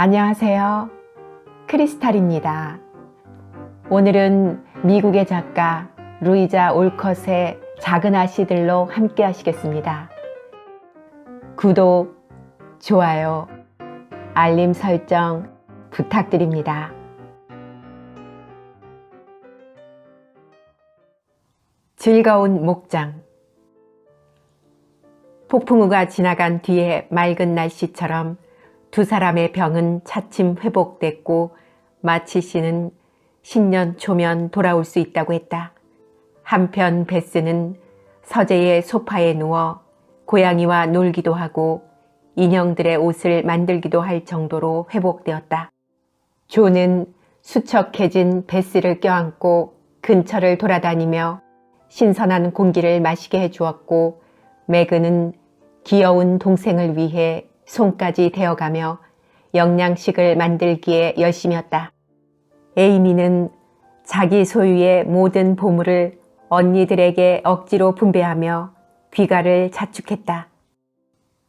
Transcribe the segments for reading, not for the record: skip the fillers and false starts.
안녕하세요. 크리스탈입니다. 오늘은 미국의 작가 루이자 올컷의 작은 아씨들로 함께 하시겠습니다. 구독, 좋아요, 알림 설정 부탁드립니다. 즐거운 목장. 폭풍우가 지나간 뒤에 맑은 날씨처럼 두 사람의 병은 차츰 회복됐고 마치 씨는 신년 초면 돌아올 수 있다고 했다. 한편 베스는 서재의 소파에 누워 고양이와 놀기도 하고 인형들의 옷을 만들기도 할 정도로 회복되었다. 조는 수척해진 베스를 껴안고 근처를 돌아다니며 신선한 공기를 마시게 해주었고, 매그는 귀여운 동생을 위해 손까지 대어가며 영양식을 만들기에 열심이었다. 에이미는 자기 소유의 모든 보물을 언니들에게 억지로 분배하며 귀가를 자축했다.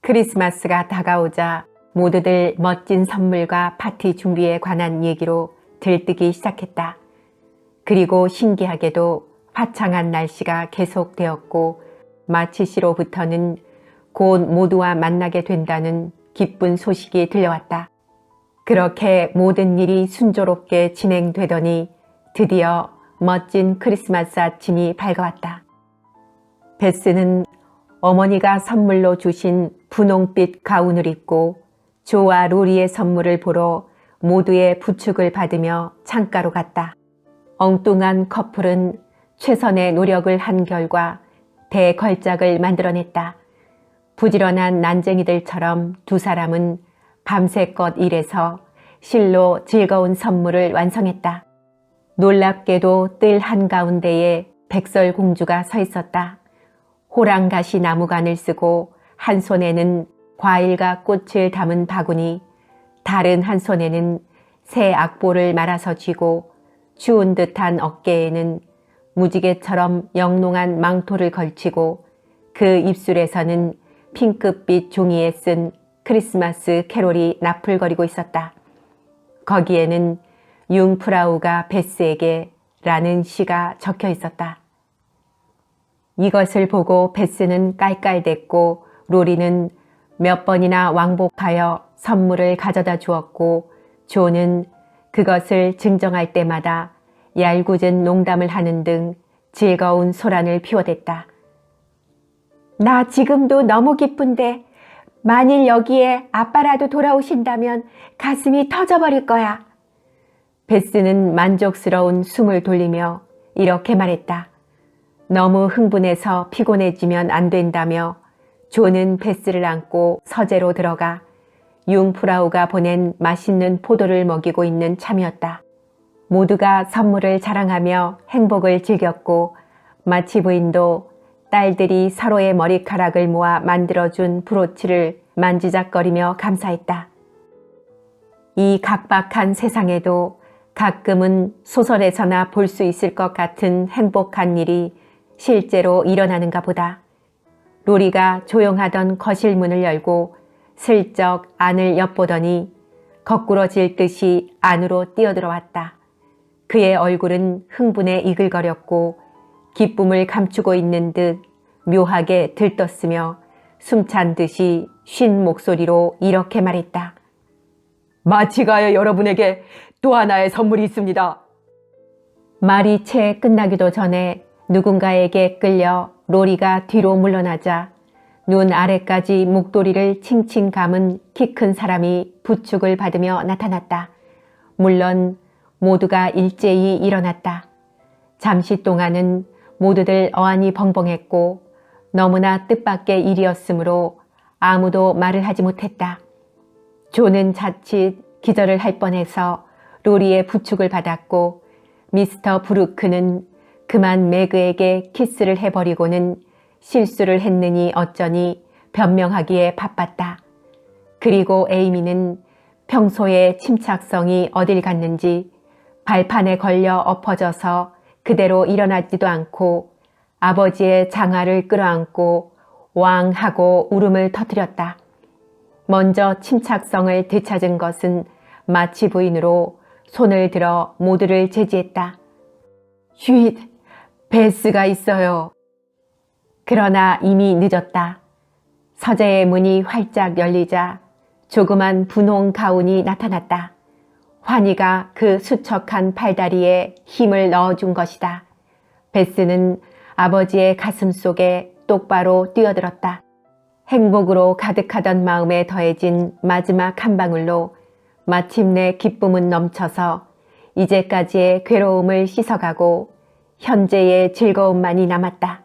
크리스마스가 다가오자 모두들 멋진 선물과 파티 준비에 관한 얘기로 들뜨기 시작했다. 그리고 신기하게도 화창한 날씨가 계속되었고 마치 씨로부터는 곧 모두와 만나게 된다는 기쁜 소식이 들려왔다. 그렇게 모든 일이 순조롭게 진행되더니 드디어 멋진 크리스마스 아침이 밝아왔다. 베스는 어머니가 선물로 주신 분홍빛 가운을 입고 조와 로리의 선물을 보러 모두의 부축을 받으며 창가로 갔다. 엉뚱한 커플은 최선의 노력을 한 결과 대걸작을 만들어냈다. 부지런한 난쟁이들처럼 두 사람은 밤새껏 일해서 실로 즐거운 선물을 완성했다. 놀랍게도 뜰 한가운데에 백설공주가 서 있었다. 호랑가시 나무관을 쓰고 한 손에는 과일과 꽃을 담은 바구니, 다른 한 손에는 새 악보를 말아서 쥐고 추운 듯한 어깨에는 무지개처럼 영롱한 망토를 걸치고 그 입술에서는 핑크빛 종이에 쓴 크리스마스 캐롤이 나풀거리고 있었다. 거기에는 융프라우가 베스에게 라는 시가 적혀 있었다. 이것을 보고 베스는 깔깔댔고 로리는 몇 번이나 왕복하여 선물을 가져다 주었고 조는 그것을 증정할 때마다 얄궂은 농담을 하는 등 즐거운 소란을 피워댔다. 나 지금도 너무 기쁜데 만일 여기에 아빠라도 돌아오신다면 가슴이 터져버릴 거야. 베스는 만족스러운 숨을 돌리며 이렇게 말했다. 너무 흥분해서 피곤해지면 안 된다며 조는 베스를 안고 서재로 들어가 융프라우가 보낸 맛있는 포도를 먹이고 있는 참이었다. 모두가 선물을 자랑하며 행복을 즐겼고 마치 부인도 딸들이 서로의 머리카락을 모아 만들어준 브로치를 만지작거리며 감사했다. 이 각박한 세상에도 가끔은 소설에서나 볼 수 있을 것 같은 행복한 일이 실제로 일어나는가 보다. 로리가 조용하던 거실 문을 열고 슬쩍 안을 엿보더니 거꾸러질 듯이 안으로 뛰어들어왔다. 그의 얼굴은 흥분에 이글거렸고 기쁨을 감추고 있는 듯 묘하게 들떴으며 숨찬 듯이 쉰 목소리로 이렇게 말했다. 마치가요, 여러분에게 또 하나의 선물이 있습니다. 말이 채 끝나기도 전에 누군가에게 끌려 로리가 뒤로 물러나자 눈 아래까지 목도리를 칭칭 감은 키 큰 사람이 부축을 받으며 나타났다. 물론 모두가 일제히 일어났다. 잠시 동안은 모두들 어안이 벙벙했고 너무나 뜻밖의 일이었으므로 아무도 말을 하지 못했다. 조는 자칫 기절을 할 뻔해서 로리의 부축을 받았고 미스터 브루크는 그만 매그에게 키스를 해버리고는 실수를 했느니 어쩌니 변명하기에 바빴다. 그리고 에이미는 평소에 침착성이 어딜 갔는지 발판에 걸려 엎어져서 그대로 일어나지도 않고 아버지의 장화를 끌어안고 왕 하고 울음을 터뜨렸다. 먼저 침착성을 되찾은 것은 마치 부인으로 손을 들어 모두를 제지했다. 쉿, 베스가 있어요. 그러나 이미 늦었다. 서재의 문이 활짝 열리자 조그만 분홍 가운이 나타났다. 환희가 그 수척한 팔다리에 힘을 넣어준 것이다. 베스는 아버지의 가슴 속에 똑바로 뛰어들었다. 행복으로 가득하던 마음에 더해진 마지막 한 방울로 마침내 기쁨은 넘쳐서 이제까지의 괴로움을 씻어가고 현재의 즐거움만이 남았다.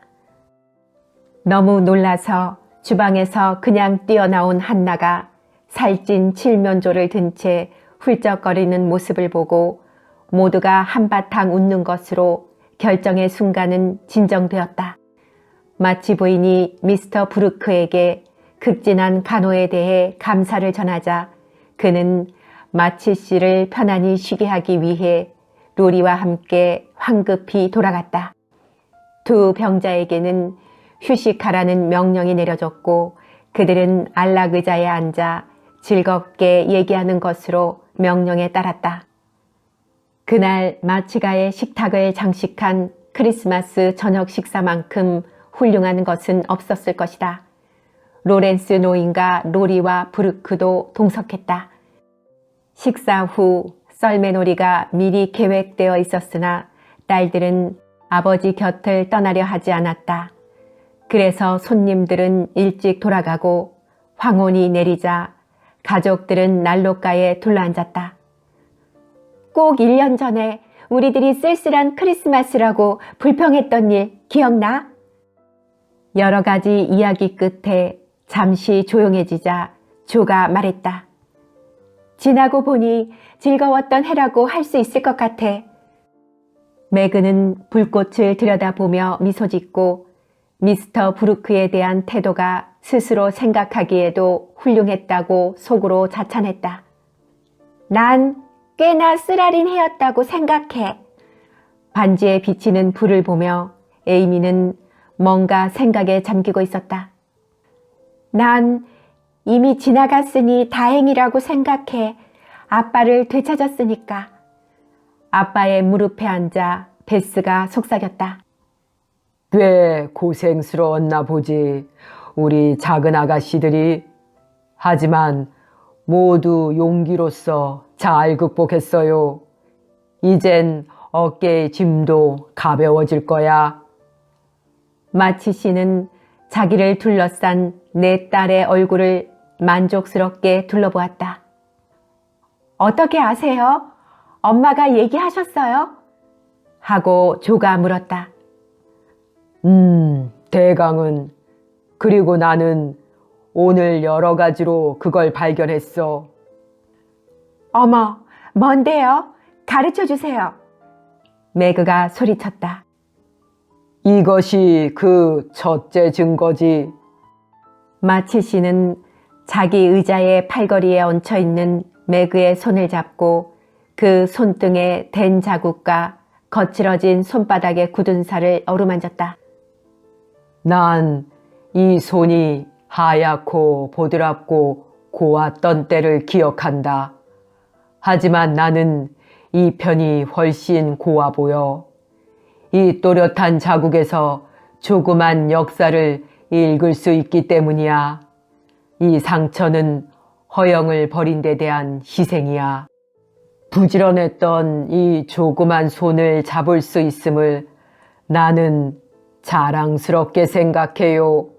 너무 놀라서 주방에서 그냥 뛰어나온 한나가 살찐 칠면조를 든 채 훌쩍거리는 모습을 보고 모두가 한바탕 웃는 것으로 결정의 순간은 진정되었다. 마치 부인이 미스터 브루크에게 극진한 간호에 대해 감사를 전하자 그는 마치 씨를 편안히 쉬게 하기 위해 로리와 함께 황급히 돌아갔다. 두 병자에게는 휴식하라는 명령이 내려졌고 그들은 안락의자에 앉아 즐겁게 얘기하는 것으로 명령에 따랐다. 그날 마치가의 식탁을 장식한 크리스마스 저녁 식사만큼 훌륭한 것은 없었을 것이다. 로렌스 노인과 로리와 브루크도 동석했다. 식사 후 썰매놀이가 미리 계획되어 있었으나 딸들은 아버지 곁을 떠나려 하지 않았다. 그래서 손님들은 일찍 돌아가고 황혼이 내리자 가족들은 난로가에 둘러앉았다. 꼭 1년 전에 우리들이 쓸쓸한 크리스마스라고 불평했던 일 기억나? 여러 가지 이야기 끝에 잠시 조용해지자 조가 말했다. 지나고 보니 즐거웠던 해라고 할 수 있을 것 같아. 매그는 불꽃을 들여다보며 미소 짓고 미스터 브루크에 대한 태도가 스스로 생각하기에도 훌륭했다고 속으로 자찬했다. 난 꽤나 쓰라린 해였다고 생각해. 반지에 비치는 불을 보며 에이미는 뭔가 생각에 잠기고 있었다. 난 이미 지나갔으니 다행이라고 생각해. 아빠를 되찾았으니까. 아빠의 무릎에 앉아 베스가 속삭였다. 꽤 고생스러웠나 보지, 우리 작은 아가씨들이. 하지만 모두 용기로써 잘 극복했어요. 이젠 어깨의 짐도 가벼워질 거야. 마치 씨는 자기를 둘러싼 네 딸의 얼굴을 만족스럽게 둘러보았다. 어떻게 아세요? 엄마가 얘기하셨어요? 하고 조가 물었다. 대강은. 그리고 나는 오늘 여러 가지로 그걸 발견했어. 어머, 뭔데요? 가르쳐 주세요. 매그가 소리쳤다. 이것이 그 첫째 증거지. 마치 씨는 자기 의자의 팔걸이에 얹혀있는 매그의 손을 잡고 그 손등에 댄 자국과 거칠어진 손바닥에 굳은 살을 어루만졌다. 난 이 손이 하얗고 보드랍고 고왔던 때를 기억한다. 하지만 나는 이 편이 훨씬 고와 보여. 이 또렷한 자국에서 조그만 역사를 읽을 수 있기 때문이야. 이 상처는 허영을 버린 데 대한 희생이야. 부지런했던 이 조그만 손을 잡을 수 있음을 나는 자랑스럽게 생각해요.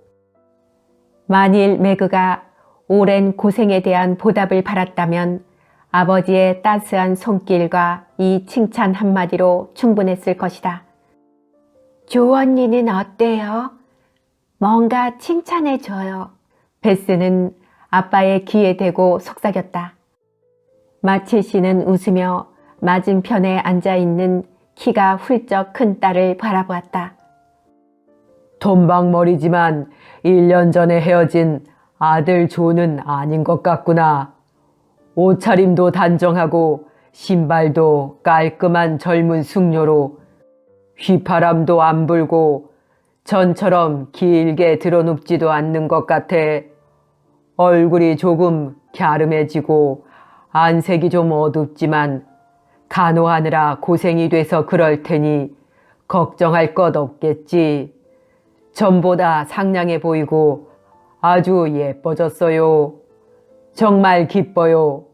만일 매그가 오랜 고생에 대한 보답을 받았다면 아버지의 따스한 손길과 이 칭찬 한마디로 충분했을 것이다. 조 언니는 어때요? 뭔가 칭찬해줘요. 베스는 아빠의 귀에 대고 속삭였다. 마치 씨는 웃으며 맞은편에 앉아있는 키가 훌쩍 큰 딸을 바라보았다. 돈방머리지만 1년 전에 헤어진 아들 조는 아닌 것 같구나. 옷차림도 단정하고 신발도 깔끔한 젊은 숙녀로 휘파람도 안 불고 전처럼 길게 드러눕지도 않는 것 같아. 얼굴이 조금 갸름해지고 안색이 좀 어둡지만 간호하느라 고생이 돼서 그럴 테니 걱정할 것 없겠지. 전보다 상냥해 보이고 아주 예뻐졌어요. 정말 기뻐요.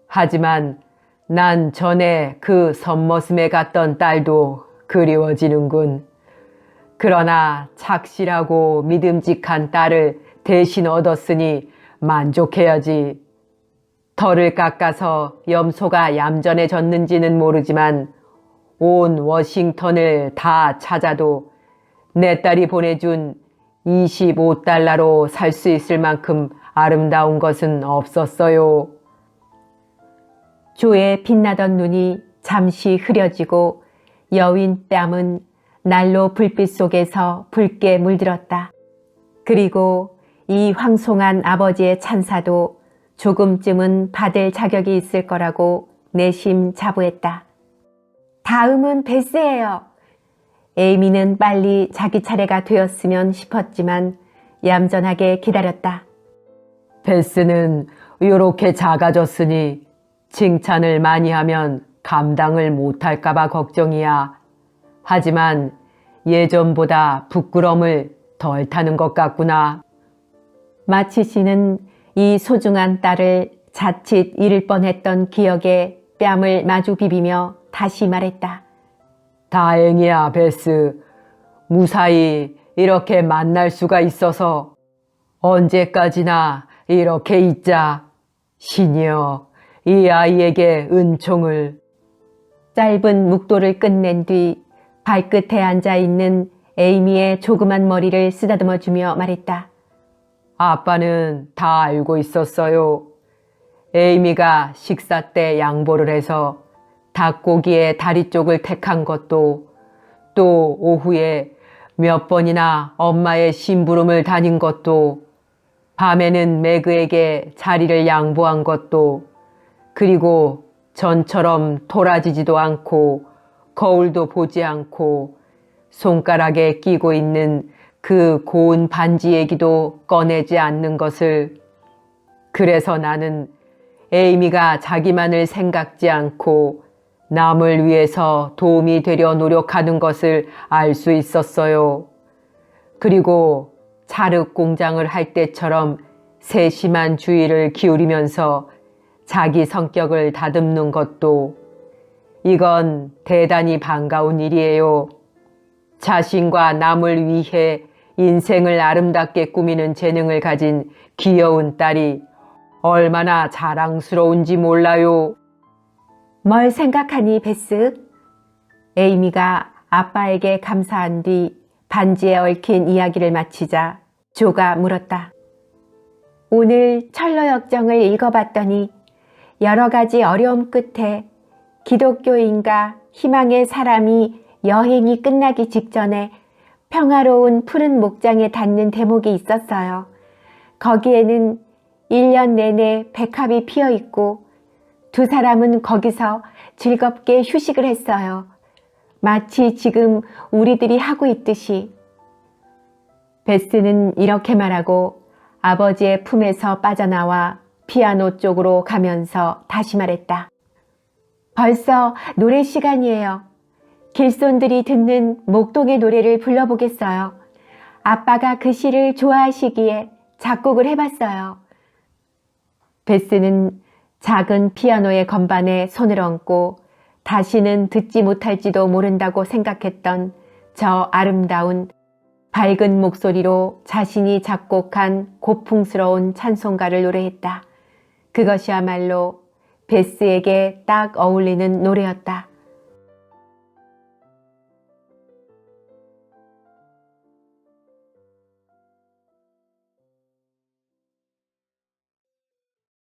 하지만 난 전에 그 선머슴에 갔던 딸도 그리워지는군. 그러나 착실하고 믿음직한 딸을 대신 얻었으니 만족해야지. 털을 깎아서 염소가 얌전해졌는지는 모르지만 온 워싱턴을 다 찾아도 내 딸이 보내준 25달러로 살 수 있을 만큼 아름다운 것은 없었어요. 조의 빛나던 눈이 잠시 흐려지고 여윈 뺨은 난로 불빛 속에서 붉게 물들었다. 그리고 이 황송한 아버지의 찬사도 조금쯤은 받을 자격이 있을 거라고 내심 자부했다. 다음은 베스예요. 에이미는 빨리 자기 차례가 되었으면 싶었지만 얌전하게 기다렸다. 베스는 이렇게 작아졌으니 칭찬을 많이 하면 감당을 못할까봐 걱정이야. 하지만 예전보다 부끄러움을 덜 타는 것 같구나. 마치 씨는 이 소중한 딸을 자칫 잃을 뻔했던 기억에 뺨을 마주 비비며 다시 말했다. 다행이야, 베스. 무사히 이렇게 만날 수가 있어서 언제까지나 이렇게 있자. 신이여, 이 아이에게 은총을. 짧은 묵도를 끝낸 뒤 발끝에 앉아있는 에이미의 조그만 머리를 쓰다듬어 주며 말했다. 아빠는 다 알고 있었어요. 에이미가 식사 때 양보를 해서 닭고기의 다리 쪽을 택한 것도, 또 오후에 몇 번이나 엄마의 심부름을 다닌 것도, 밤에는 매그에게 자리를 양보한 것도, 그리고 전처럼 돌아지지도 않고 거울도 보지 않고 손가락에 끼고 있는 그 고운 반지 얘기도 꺼내지 않는 것을. 그래서 나는 에이미가 자기만을 생각지 않고 남을 위해서 도움이 되려 노력하는 것을 알 수 있었어요. 그리고 찰흙 공장을 할 때처럼 세심한 주의를 기울이면서 자기 성격을 다듬는 것도. 이건 대단히 반가운 일이에요. 자신과 남을 위해 인생을 아름답게 꾸미는 재능을 가진 귀여운 딸이 얼마나 자랑스러운지 몰라요. 뭘 생각하니, 베스? 에이미가 아빠에게 감사한 뒤 반지에 얽힌 이야기를 마치자 조가 물었다. 오늘 철로 역정을 읽어봤더니 여러 가지 어려움 끝에 기독교인과 희망의 사람이 여행이 끝나기 직전에 평화로운 푸른 목장에 닿는 대목이 있었어요. 거기에는 1년 내내 백합이 피어 있고 두 사람은 거기서 즐겁게 휴식을 했어요. 마치 지금 우리들이 하고 있듯이. 베스는 이렇게 말하고 아버지의 품에서 빠져나와 피아노 쪽으로 가면서 다시 말했다. 벌써 노래 시간이에요. 길손들이 듣는 목동의 노래를 불러보겠어요. 아빠가 그 시를 좋아하시기에 작곡을 해봤어요. 베스는 작은 피아노의 건반에 손을 얹고 다시는 듣지 못할지도 모른다고 생각했던 저 아름다운 밝은 목소리로 자신이 작곡한 고풍스러운 찬송가를 노래했다. 그것이야말로 베스에게 딱 어울리는 노래였다.